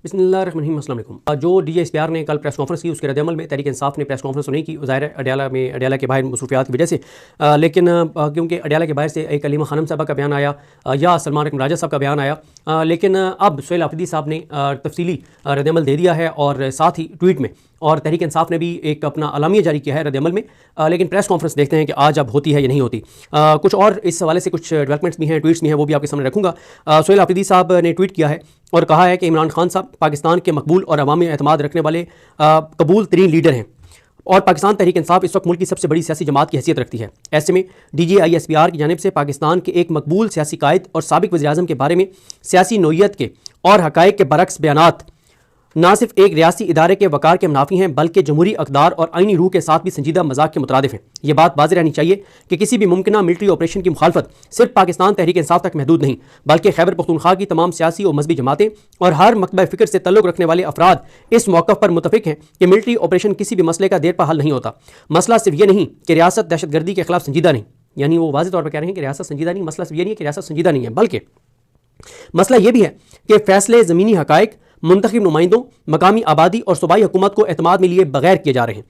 बिस्मिल्लाहिर्रहमानिर्रहीम। अस्सलाम वालेकुम। जो DGISPR ने कल प्रेस कॉन्फ्रेंस की उसके रद्द-ए-अमल में तहरीक इंसाफ ने प्रेस कॉन्फ्रेंस तो नहीं की, ज़ाहिर है अडयाला के बाहर मसरूफियात की वजह से, लेकिन क्योंकि अडयाला के बाहर से एक अलीमा खानम साहबा का बयान आया या सलमान अकरम राजा साहब का बयान आया, लेकिन अब सुहेल आफरीदी साहब ने तफसीली रद्द-ए-अमल दे दिया है और साथ ही ट्वीट में, और तहरीक इंसाफ ने भी एक अपना अलामिया जारी किया है रद्द-ए-अमल में। लेकिन प्रेस कॉन्फ्रेंस देखते हैं कि आज अब होती है या नहीं होती। कुछ और इस हवाले से कुछ डेवलपमेंट्स भी हैं, ट्वीट्स भी हैं, वो भी आपके सामने रखूंगा। सुहेल आफरीदी साहब ने ट्वीट किया है और कहा है कि इमरान खान साहब पाकिस्तान के मकबूल और अवामी एतमाद रखने वाले कबूल तरीन लीडर हैं और पाकिस्तान तहरीक इंसाफ इस वक्त मुल्क की सबसे बड़ी सियासी जमात की हैसियत रखती है। ऐसे में DGISPR की जानिब से पाकिस्तान के एक मकबूल सियासी कायद और साबिक वज़ीर-ए-आज़म के बारे में सियासी नोयत के और हक़ाइक़ के बरक्स बयानात ना सिर्फ एक रियासी इदारे के वकार के मुनाफी हैं, बल्कि जमहूरी अक़दार और आईनी रूह के साथ भी संजीदा मजाक के मुतरादिफ हैं। ये बात वाज़ेह रहनी चाहिए कि किसी भी मुमकिना मिलिट्री ऑपरेशन की मुखालफत सिर्फ पाकिस्तान तहरीक इंसाफ तक महदूद नहीं, बल्कि खैबर पख्तूनख्वा की तमाम सियासी और मजहबी जमातें और हर मकतबा फ़िक्र से तल्लुक़ रखने वाले अफराद इस मौक़िफ़ पर मुत्तफ़िक़ हैं कि मिलिट्री ऑपरेशन किसी भी मसले का देर पर हल नहीं होता। मसला सिर्फ ये नहीं कि रियासत दहशतगर्दी के खिलाफ संजीदा नहीं, यानी वो वाज़ेह तौर पर कह रहे हैं कि रियासत संजीदा नहीं, मसला सिर्फ ये नहीं है कि रियासत संजीदा नहीं है, बल्कि मसला ये भी है कि फ़ैसले ज़मीनी हक़ाइक़, मुंतखब नुमाइंदों, मकामी आबादी और सूबाई हुकूमत को एतमाद में लिए बगैर किए जा रहे हैं।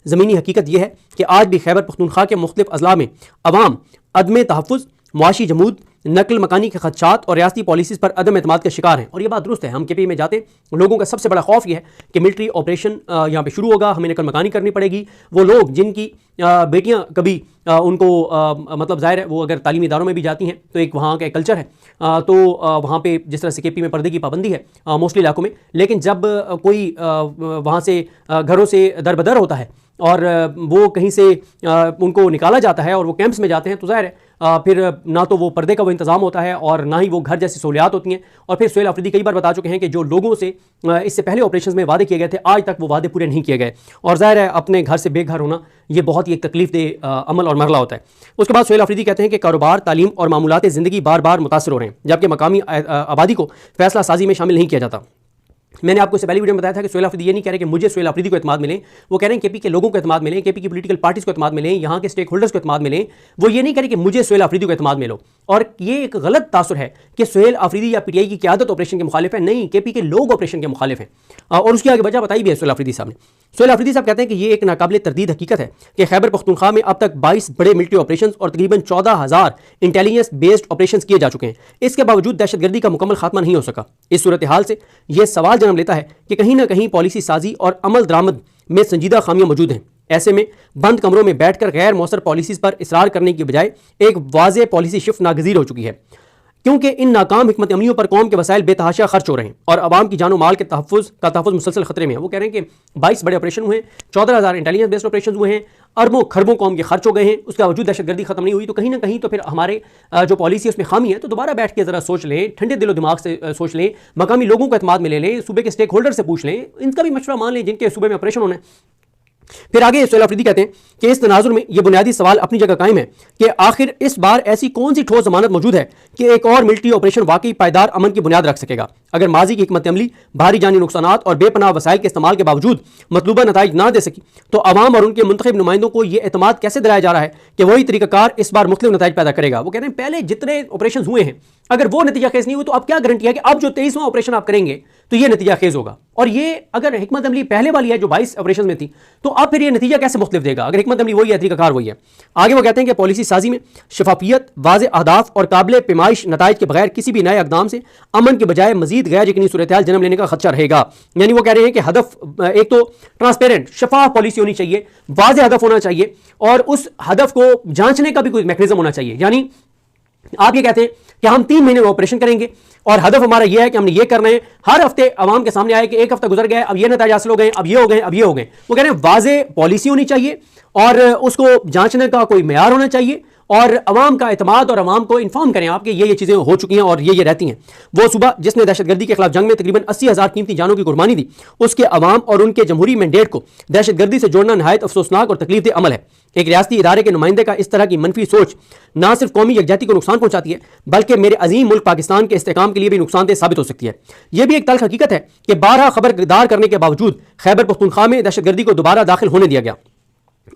ज़मीनी हकीकत यह है कि आज भी खैबर पख्तूनख्वा के मुख्तलिफ अज़ला में अवाम अदम तहफ़्फ़ुज़, मुआशी जमूद, नकल मकानी के खदशात और रियासती पॉलिसीज़ पर अदम एतमाद का शिकार हैं। और ये बात दुरुस्त है। हम KP में जाते हैं, लोगों का सबसे बड़ा खौफ ये है कि मिलिट्री ऑपरेशन यहाँ पे शुरू होगा, हमें नकल मकानी करनी पड़ेगी। वो लोग जिनकी बेटियाँ कभी उनको मतलब ज़ाहिर है वो अगर तालीमी इदारों में भी जाती हैं तो एक वहाँ का एक कल्चर है, तो वहाँ पे जिस तरह से KP में पर्दे की पाबंदी है मोस्टली इलाकों में, लेकिन जब कोई वहाँ से घरों से दर बदर होता है और वो कहीं से उनको निकाला जाता है और वो कैंप्स में जाते हैं, तो ज़ाहिर है फिर ना तो वो पर्दे का वो इंतज़ाम होता है और ना ही वो घर जैसी सहूलियात होती हैं। और फिर सुहेल आफरीदी कई बार बता चुके हैं कि जो लोगों से इससे पहले ऑपरेशन में वादे किए गए थे, आज तक वो वादे पूरे नहीं किए गए। और ज़ाहिर है अपने घर से बेघर होना ये बहुत ही एक तकलीफ देह अमल और मरला होता है। उसके बाद सुहेल आफरीदी कहते हैं कि कारोबार, तालीम और मामूलात ज़िंदगी बार बार मुतासर हो रहे हैं, जबकि मकामी आबादी को फैसला साजी में शामिल नहीं किया जाता। मैंने आपको इससे पहली वीडियो में बताया था कि सुहेल आफरीदी ये नहीं कह रहे कि मुझे सुहेल आफरीदी को एतमाद मिले, वो कह रहे हैं KP के लोगों को एतमाद मिले, KP की पॉलिटिकल पार्टीज़ को एतमाद मिले, यहाँ के स्टेक होल्डर्स को एतमाद मिले। वो ये नहीं कह रहे कि मुझे सुहेल आफरीदी को एतमाद मिलो। और ये एक गलत तासुर है कि सुहेल आफरीदी या PTI की क़यादत ऑपरेशन के मुखालिफ है। नहीं, KP के लोग ऑपरेशन के मुखालिफ हैं। और उसकी आगे वजह बताई भी है सुहेल आफरीदी साहब ने। सुहेल आफरीदी साहब कहते हैं कि ये एक नाकाबिल तरदीद हकीकत है कि खैबर पख्तूनख्वा में अब तक 22 बड़े मिलिट्री ऑपरेशन और तकरीबन 14,000 इंटेलिजेंस बेस्ड ऑपरेशन किए जा चुके हैं। इसके बावजूद दहशतगर्दी का मुकम्मल खात्मा नहीं हो सका। इस सूरत हाल से यह सवाल जन्म लेता है कि कहीं ना कहीं पॉलिसी साजी और अमल दरामद में संजीदा खामियां मौजूद हैं। ऐसे में बंद कमरों में बैठकर गैर मौसर पॉलिसीज़ पर इसरार करने की बजाय एक वाज़ेह पॉलिसी शिफ्ट नागज़ीर हो चुकी है, क्योंकि इन नाकाम हिकमत अमलियों पर कौम के वसाइल बेतहाशा खर्च हो रहे हैं और आवाम की जानो माल के तहफ़्फ़ुज़ मुसलसल खतरे में है। वो कह रहे हैं कि 22 बड़े ऑपरेशन हुए हैं, 14,000 इंटेलिजेंस बेस्ड ऑपरेशन हुए हैं, अरबों खरबों कौम के खर्च हो गए हैं, उसके बावजूद दहशतगर्दी खत्म नहीं हुई। तो कहीं ना कहीं तो फिर हमारे जो पॉलिसी है उसमें खामी है। तो दोबारा बैठ के ज़रा सोच लें, ठंडे दिलो दिमाग से सोच लें, मकामी लोगों को एतमाद में ले लें, सूबे के स्टेक होल्डर से पूछ लें, इनका भी मशवरा मान लें जिनके सूबे में ऑपरेशन होना है। फिर आगे सुहेल आफरीदी कहते हैं कि इस तनाजुर में यह बुनियादी सवाल अपनी जगह कायम है कि आखिर इस बार ऐसी कौन सी ठोस जमानत मौजूद है कि एक और मिलिट्री ऑपरेशन वाकई पायदार अमन की बुनियाद रख सकेगा। अगर माजी की हिकमत अमली भारी जानी नुकसानात और बेपनाह वसाइल के इस्तेमाल के बावजूद मतलूबा नताइज ना दे सकी, तो अवाम और उनके मुंतखब नुमाइंदों को यह एतमाद कैसे दिलाया जा रहा है कि वही तरीकाकार इस बार मुख्तलिफ नताइज पैदा करेगा। वो कह रहे हैं पहले जितने ऑपरेशन हुए हैं अगर वो नतीजा खेज नहीं हुए, तो अब क्या गारंटी है कि अब जो 23वां ऑपरेशन आप करेंगे तो ये नतीजा खेज होगा। और ये अगर हिकमत अमली पहले वाली है जो 22 ऑपरेशन में थी, तो अब फिर ये नतीजा कैसे मुख्तलिफ देगा अगर हिकमत अमली वही है, तरीकाकार वही है। आगे वो कहते हैं कि पॉलिसी साजी में शफाफियत, वाज़े अहदाफ और काबिल पैमाइश नताइज के बगैर किसी भी नए इक़दाम से अमन के बजाय मजीद गैर यकीनी सूरत-ए-हाल जन्म लेने का खदशा रहेगा। यानी वो कह रहे हैं कि हदफ एक तो ट्रांसपेरेंट शफाफ पॉलिसी होनी चाहिए, वाज़े हदफ होना चाहिए और उस हदफ को जांचने का भी कोई मैकेनिज्म होना चाहिए। यानी आप ये कहते हैं कि हम 3 महीने में ऑपरेशन करेंगे और हदफ हमारा यह है कि हमने ये करना है। हर हफ्ते आवाम के सामने आए कि एक हफ्ता गुजर गया, अब ये नतीजे हासिल हो गए, अब ये हो गए, अब ये हो गए। वो कह रहे हैं वाज़ेह पॉलिसी होनी चाहिए और उसको जांचने का कोई मेयार होना चाहिए और अवाम का एतमाद और अवाम को इन्फॉर्म करें आपके ये चीज़ें हो चुकी हैं और ये रहती हैं। वो सूबा जिसने दहशतगर्दी के खिलाफ जंग में तकरीबन 80,000 कीमती जानों की कुर्बानी दी, उसके अवाम और उनके जमहूरी मैंडेट को दहशतगर्दी से जोड़ना नहायत अफसोसनाक और तकलीफ देह अमल है। एक रियासती इदारे के नुमाइंदे का इस तरह की मनफी सोच ना सिर्फ कौमी यकजहती को नुकसान पहुंचाती है, बल्कि मेरे अजीम मुल्क पाकिस्तान के इस्तेहकाम के लिए भी नुकसानदेह साबित हो सकती है। यह भी एक तल्ख हकीकत है कि 12 खबरदार करने के बावजूद खैबर पख्तूनख्वा में दहशतगर्दी को दोबारा दाखिल होने दिया गया।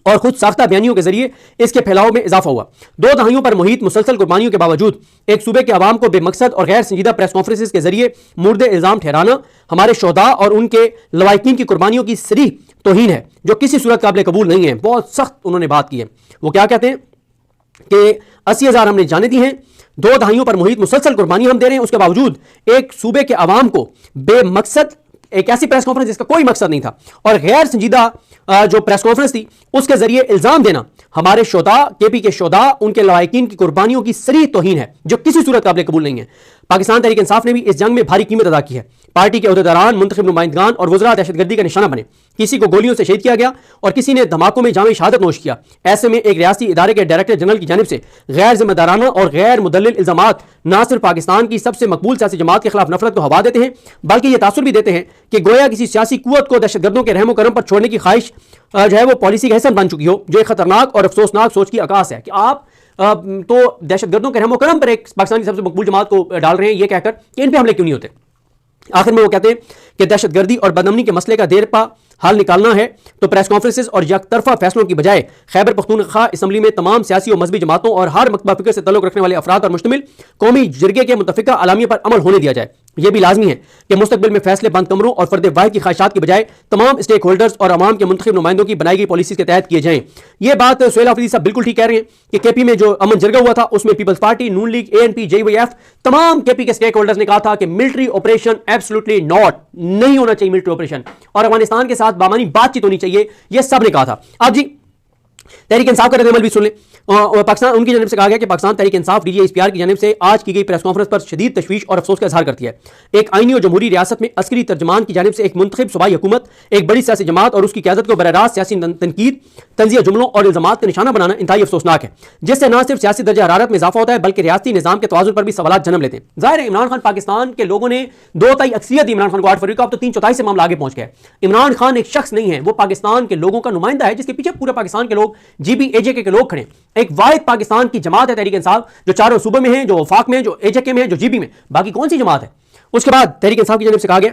और खुद साख्ता बयानियों के जरिए इसके फैलाव में इजाफा हुआ। 2 दहाइयों पर मुहित मुसलसल कुर्बानियों के बावजूद एक सूबे के अवाम को बेमकसद और गैर संजीदा प्रेस कॉन्फ्रेंस के जरिए मुर्दे इल्जाम ठहराना हमारे शोधा और उनके लवाकिन की कुर्बानियों की सरीह तौहीन है, जो किसी सूरत काबिल कबूल नहीं है। बहुत सख्त उन्होंने बात की है। वो क्या कहते हैं कि 80,000 हमने जाने दी हैं, 2 दहाइयों पर मुहित मुसलसल कुर्बानी हम दे रहे हैं, उसके बावजूद एक सूबे के अवाम को बेमकसद एक ऐसी प्रेस कॉन्फ्रेंस जिसका कोई मकसद नहीं था और गैर संजीदा जो प्रेस कॉन्फ्रेंस थी उसके जरिए इल्जाम देना हमारे शोधा, केपी के शोधा, उनके लवाकिन की कुर्बानियों की सरीह तौहीन है, जो किसी सूरत काबिल कबूल नहीं है। पाकिस्तान तहरीक इंसाफ ने भी इस जंग में भारी कीमत अदा की है। पार्टी के अहदेदारान, मुंतखब नुमाइंदगान और वज़रा दहशतगर्दी का निशाना बने। किसी को गोलियों से शहीद किया गया और किसी ने धमाकों में जामे शहादत नोश किया। ऐसे में एक रियासती इदारे के डायरेक्टर जनरल की जानिब से गैर जिम्मेदाराना और गैर मुदल्लिल इल्जामात न सिर्फ पाकिस्तान की सबसे मकबूल सियासी जमात के खिलाफ नफरत को हवा देते हैं, बल्कि यह तासुर भी देते हैं कि गोया किसी सियासी कुव्वत को दहशतगर्दों के रहमो करम पर छोड़ने की ख्वाहिश जो है वो पॉलिसी का हिस्सा बन चुकी हो, जो एक खतरनाक और अफसोसनाक सोच की आकाश है कि आप तो दहशतगर्दों के रहमो करम पर एक पाकिस्तान की सबसे मकबूल जमात को डाल रहे हैं, ये कहकर कि इन पे हमले क्यों नहीं होते। आखिर में वो कहते हैं कि दहशतगर्दी और बदअमनी के मसले का देर पा हल निकालना है तो प्रेस कॉन्फ्रेंसेस और यकतरफा फैसलों की बजाय खैबर पख्तूनख्वा असम्बली में तमाम सियासी और मजहबी जमातों और हर मकतबा फिक्र से तल्लुक रखने वाले अफराद पर मुश्तमिल कौमी जिरगे के मुतफिका अलामिया पर अमल होने दिया जाए। यह भी लाजमी है कि मुस्तकबिल में फैसले बंद कमरों और फर्द वाहिद की ख्वाहिशात की बजाय तमाम स्टेक होल्डर्स और अवाम के मुंतखब नुमाइंदों की बनाई गई पॉलिसीज के तहत किए जाएं। यह बात सोहेल आफरीदी साहब बिल्कुल ठीक कह रहे हैं कि केपी में जो अमन जिरगा हुआ था उसमें पीपल्स पार्टी, नून लीग, ANP, JYF तमाम केपी के स्टेक होल्डर्स ने कहा था कि मिलिट्री ऑपरेशन एब्सोल्युटली नॉट, नहीं होना चाहिए मिलिट्री ऑपरेशन, और अफगानिस्तान के साथ बामानी बातचीत होनी चाहिए, यह सब ने कहा था। अब जी तहरीक इंसाफ का रद्द-ए-अमल भी सुन लें। पाकिस्तान उनकी जानिब से कहा गया कि पाकिस्तान तहरीक इंसाफ DGISPR की जानिब से आज की गई प्रेस कॉन्फ्रेंस पर शदीद तशवीश और अफसोस का इजहार करती है। एक आईनी और जमहूरी रियासत में अस्करी तर्जमान की जानिब से एक मुंतखब सूबाई हुकूमत, एक बड़ी सियासी जमात और उसकी क़यादत को बराह सियासी तनकीद, तंज़िया जुमलों और इल्ज़ामात का निशाना बनाना इंतहाई अफसोसनाक है, जिससे न सिर्फ सियासी दर्जा हरारत में इजाफा होता है बल्कि रियासती निज़ाम के तवाज़ुन पर भी सवालात जन्म लेते हैं। ज़ाहिर है इमरान खान पाकिस्तान के लोगों ने 2 तिहाई अक्सरियत दी इमरान खान को 8 फरवरी को, अब तो 3/4 से मामला आगे पहुंच गया है। इमरान खान एक शख्स नहीं है, वो पाकिस्तान के लोगों का नुमाइंदा है जिसके पीछे पूरे पाकिस्तान के लोग, GB AJK के लोग खड़े। एक वाहिद पाकिस्तान की जमात है तहरीक इंसाफ, जो चारों सूबों में है, जो वफाक में है, जो AJK में है, जो GB में, बाकी कौन सी जमात है। उसके बाद तहरीक इंसाफ की जानिब से कहा गया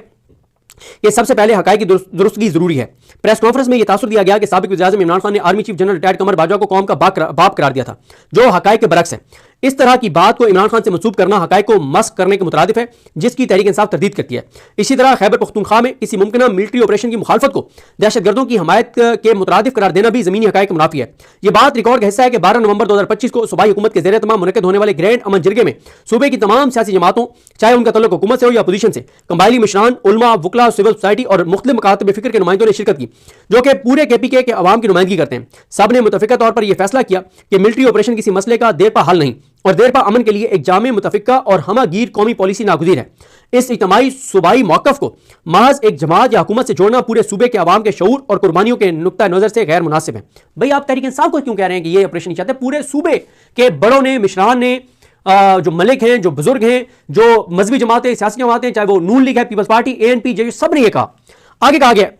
कि सबसे पहले हकायक की दुरुस्तगी जरूरी है। प्रेस कॉन्फ्रेंस में यह तासुर दिया गया कि साबिक वज़ीर-ए-आज़म इमरान खान ने आर्मी चीफ जनरल रिटायर्ड कमर बाजवा को कौम का बाप करार दिया था, जो हकायक के बरक्स है। इस तरह की बात को इमरान खान से मंसूब करना हकायक को मस्क करने के मुतरादिफ है, जिसकी तहरीक इंसाफ तरदीद करती है। इसी तरह खैबर पख्तूनख्वा में किसी मुमकिन मिलिट्री ऑपरेशन की मुखालफत को दहशतगर्दों की हमायत के मुतरादिफ करार देना भी ज़मीनी हकायक के मुनाफी है। यह बात रिकॉर्ड का हिस्सा है कि 12 नवंबर 2025 को सूबाई हुकूमत के ज़ेर तमाम मुनक़िद होने वाले ग्रैंड अमन जिरगे में सूबे की तमाम सियासी जमातों, चाहे उनका तल्लुक हुकूमत से हो या अपोजिशन से, कबायली मिशरान, उलमा, वकला, सिविल सोसाइटी और मुख्तलिफ मकातब फ़िक्र के नुमाइंदों ने शिरकत की, जो कि पूरे KPK के अवाम की नुमाइंदगी करते हैं। सब ने मुतफ़िका तौर पर यह फैसला किया कि मिलिट्री ऑपरेशन किसी मसले का देर पा हल नहीं और देर पा अमन के लिए एक जामे मुतफ़िका और हमागीर कौमी पॉलिसी नागुज़ीर है। इस इज्तिमाई सूबाई मौक़िफ़ को महज एक जमात या हुकूमत से जोड़ना पूरे सूबे के अवाम के शऊर और कुर्बानियों के नुक्ता नज़र से गैर मुनासिब है। भाई आप तहरीक इंसाफ को क्यों कह रहे हैं कि ये ऑपरेशन नहीं चाहते? पूरे सूबे के बड़ों ने, मिशरान ने, जो मलिक हैं, जो बुजुर्ग हैं, जो मजहबी जमातें, सियासी जमातें, चाहे वो नून लीग है, पीपल्स पार्टी, ANP, JYP, सब ने यह कहा। आगे कहा गया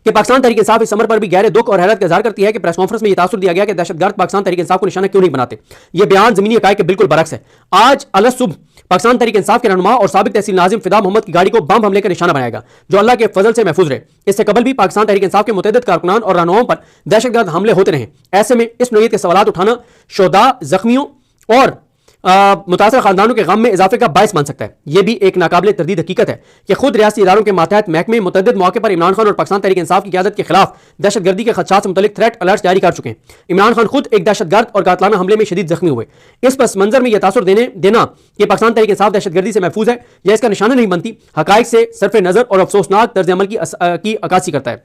कि पाकिस्तान तहरीक इंसाफ इस समर पर भी गहरे दुख और हैरत का इज़हार करती है कि प्रेस कॉन्फ्रेंस में यह तासुर दिया गया कि दहशतगर्द पाकिस्तान तहरीक इंसाफ को निशाना क्यों नहीं बनाते। यह बयान ज़मीनी हकायक के बिल्कुल बरक्स है। आज अलसुबह पाकिस्तान तहरीक इंसाफ के रहनुमा और साबिक तहसील नाज़िम फिदा मोहम्मद की गाड़ी को बम हमले का निशाना बनाएगा, जो अल्लाह के फजल से महफूज रहे। इससे कबल भी पाकिस्तान तहरीक इंसाफ के मुतअद्दिद कारकुनान और रहनुमाओं पर दहशतगर्द हमले होते रहे। ऐसे में इस नौइयत के सवालात उठाना शोधा, जख्मियों और मुतासर खानदानों के गम में इजाफे का बायस बन सकता है। यह भी एक नाकाबिल तरदीद हकीकत है कि खुद रियासती इदारों के मातहत महकमे मुतअद्दिद मौके पर इमरान खान और पाकिस्तान तहरीक इंसाफ की क़यादत के खिलाफ दहशतगर्दी के खदशात से मुतल्लिक थ्रेट अलर्ट जारी कर चुके हैं। इमरान खान खुद एक दहशतगर्द और कातलाना हमले में शदीद जख्मी हुए। इस पस मंजर में यह तासुर देना कि पाकिस्तान तहरीक इंसाफ दहशतगर्दी से महफूज है या इसका निशाना नहीं बनती, हकायक से सरफ नज़र और अफसोसनाक तर्ज अमल की अक्कासी करता है।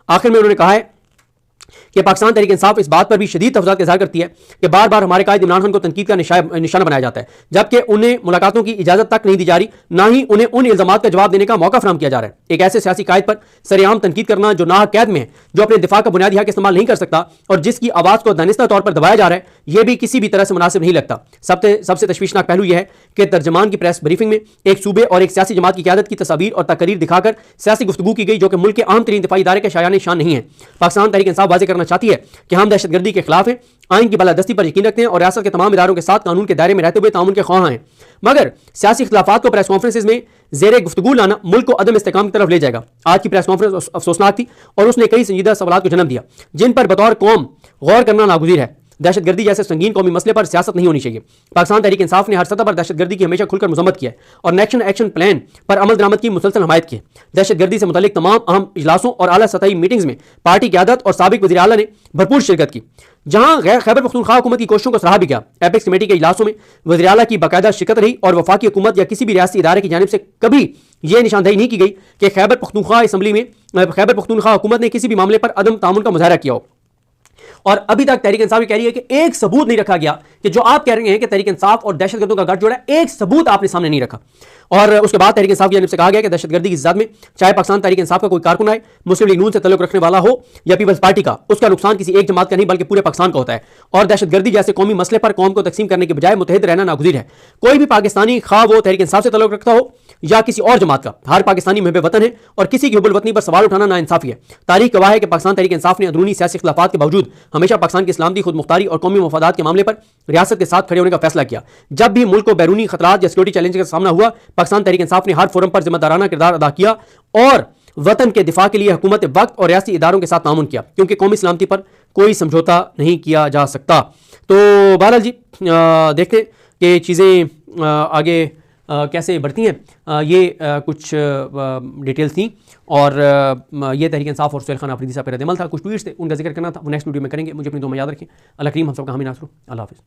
आखिर में उन्होंने कहा है कि पाकिस्तान तहरीक इंसाफ इस बात पर भी शदीद तफज़ात का इज़हार करती है कि बार बार हमारे कायद इमरान खान को तनकीद का निशाना बनाया जाता है, जबकि उन्हें मुलाकातों की इजाज़त तक नहीं दी जा रही, ना ही उन्हें उन इल्ज़ामात का जवाब देने का मौका फराहम किया जा रहा है। एक ऐसे सियासी कायद पर सरेआम तनकीद करना जो नाहक कैद में है, जो अपने दिफा का बुनियादी हक इस्तेमाल नहीं कर सकता और जिसकी आवाज़ को दानिस्ता तौर पर दबाया जा रहा है, यह भी किसी भी तरह से मुनासिब नहीं लगता। सबसे तशवीशनाक पहलू यह है कि तर्जमान की प्रेस ब्रीफिंग में एक सूबे और एक सियासी जमात की क़यादत की तस्वीर और तकरीर दिखाकर सियासी गुफ्तगू की गई, जो कि मुल्क के अहम तरीन दिफाई इदारे के शायान शान नहीं है। पाकिस्तान तहरीक इंसाफ वाज़ेह करना करना चाहती है कि हम दहशतगर्दी के खिलाफ हैं, आइन की बालादस्ती पर यकीन रखते हैं और रियासत के तमाम इदारों के साथ कानून के दायरे में रहते हुए ताउन के ख्वाह हैं। मगर सियासी इख्तिलाफात को प्रेस कॉन्फ्रेंसिस में ज़ेरे गुफ्तगू लाना मुल्क को अदम इस्तेकाम की तरफ ले जाएगा। आज की प्रेस कॉन्फ्रेंस अफसोसनाक थी और उसने कई संजीदा सवालात को जन्म दिया जिन पर बतौर कौम गौर करना नागुज़ीर है। दहशतगर्दी जैसे संगीन कौमी मसले पर सियासत नहीं होनी चाहिए। पाकिस्तान तहरीक इंसाफ ने हर सतह पर दहशतगर्दी की हमेशा खुलकर मजम्मत किया है और नेशनल एक्शन प्लान पर अमल दरामद की मुसलसल हमायत की है। दहशतगर्दी से मुतल्लिक तमाम अहम इजलासों और आला सतही मीटिंग्स में पार्टी क़यादत और साबिक वज़ीर आला ने भरपूर शिरकत की, जहां खैबर पख्तूनख्वा हुकूमत की कोशिशों को सराहा भी गया। एपेक्स कमेटी के इजलासों में वज़ीर आला की बाकायदा शिरकत रही और वफाकी हुकूमत या किसी भी रियासती इदारे की जानिब से कभी यह निशानदेही नहीं की गई कि खैबर पख्तूनख्वा असम्बली में खैबर पख्तूनख्वा हुकूमत ने किसी भी मामले पर अदम तामुन का मुजाहरा किया हो। और अभी तक तहरीक इंसाफ कह रही है कि एक सबूत नहीं रखा गया कि जो आप कह रहे हैं कि तहरीक इंसाफ और दहशतगर्दों का गठजोड़ है, एक सबूत आपने सामने नहीं रखा। और उसके बाद तहरीक इंसाफ की जानिब से कहा गया कि दहशतगर्दी की ज़द में चाहे पाकिस्तान तहरीक इंसाफ का कोई कारकुन आए, मुस्लिम लीग नून से तल्लुक रखने वाला हो या पीपल्स पार्टी का, उसका नुकसान किसी एक जमात का नहीं बल्कि पूरे पाकिस्तान का होता है। और दहशतगर्दी जैसे कौमी मसले पर कौम को तकसीम करने के बजाय मुतहद रहना नागुज़ीर है। कोई भी पाकिस्तानी खा वो तहरीक इंसाफ से तल्लुक रखता हो या किसी और जमात का, हर पाकिस्तानी महब वतन है और किसी की हुब्बुल वतनी पर सवाल उठाना नाइंसाफी है। तारीख गवाह है कि पाकिस्तान तहरीक इंसाफ ने अंदरूनी सियासी इख्तिलाफात के बावजूद हमेशा पाकिस्तान की सलामती, खुद मुख्तारी और कौमी मफादात के मामले पर रियासत के साथ खड़े होने का फैसला किया। जब भी मुल्क को बैरूनी खतरात या सिक्योरिटी चैलेंज का सामना हुआ, पाकिस्तान तहरीक इंसाफ ने हर फोरम पर जिम्मेदाराना किरदार अदा किया और वतन के दिफा के लिए हुकूमत वक्त और रियासती इदारों के साथ तामुन किया, क्योंकि कौमी सलामती पर कोई समझौता नहीं किया जा सकता। तो बहरहाल जी देखते हैं कि चीज़ें आगे कैसे बढ़ती हैं। ये कुछ डिटेल्स थी और ये तहरीक इंसाफ और सुहेल खान आफरीदी साहब का रद्द अमल था। कुछ ट्वीट्स थे, उनका जिक्र करना था, वो नेक्स्ट वीडियो में करेंगे। मुझे अपनी दुआ में याद रखें। अल्लाह करीम हम सबका हामी नासर हो। अल्लाह हाफ़िज़।